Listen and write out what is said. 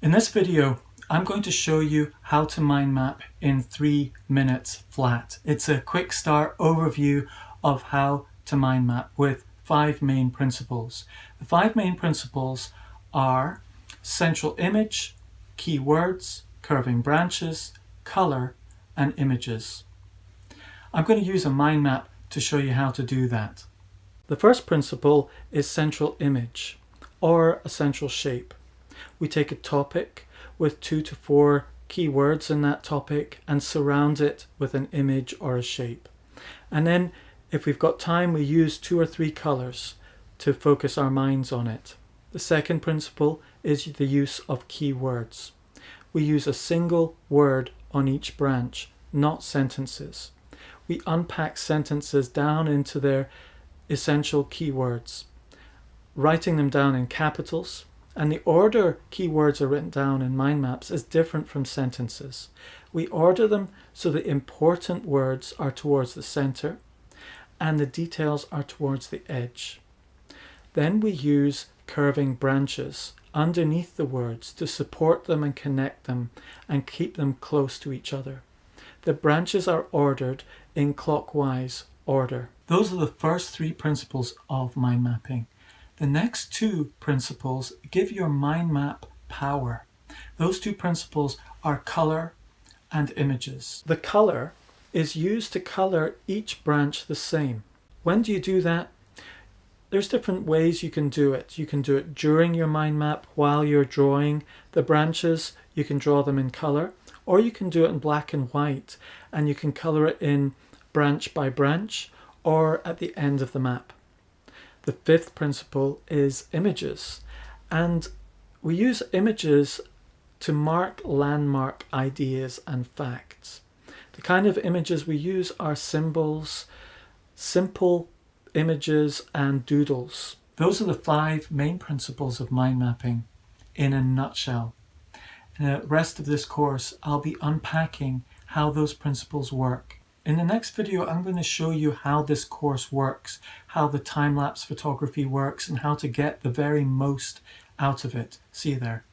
In this video, I'm going to show you how to mind map in 3 minutes flat. It's a quick start overview of how to mind map with 5 main principles. The 5 main principles are central image, keywords, curving branches, color, and images. I'm going to use a mind map to show you how to do that. The first principle is central image, or a central shape. We take a topic with 2 to 4 keywords in that topic and surround it with an image or a shape. And then if we've got time, we use 2 or 3 colors to focus our minds on it. The second principle is the use of keywords. We use a single word on each branch, not sentences. We unpack sentences down into their essential keywords, writing them down in capitals. And the order keywords are written down in mind maps is different from sentences. We order them so the important words are towards the center and the details are towards the edge. Then we use curving branches underneath the words to support them and connect them and keep them close to each other. The branches are ordered in clockwise order. Those are the first 3 principles of mind mapping. The next 2 principles give your mind map power. Those 2 principles are color and images. The color is used to color each branch the same. When do you do that? There's different ways you can do it. You can do it during your mind map while you're drawing the branches. You can draw them in color, or you can do it in black and white and you can color it in branch by branch or at the end of the map. The 5th principle is images, and we use images to mark landmark ideas and facts. The kind of images we use are symbols, simple images, and doodles. Those are the 5 main principles of mind mapping in a nutshell. In the rest of this course, I'll be unpacking how those principles work. In the next video, I'm going to show you how this course works, how the time-lapse photography works, and how to get the very most out of it. See you there.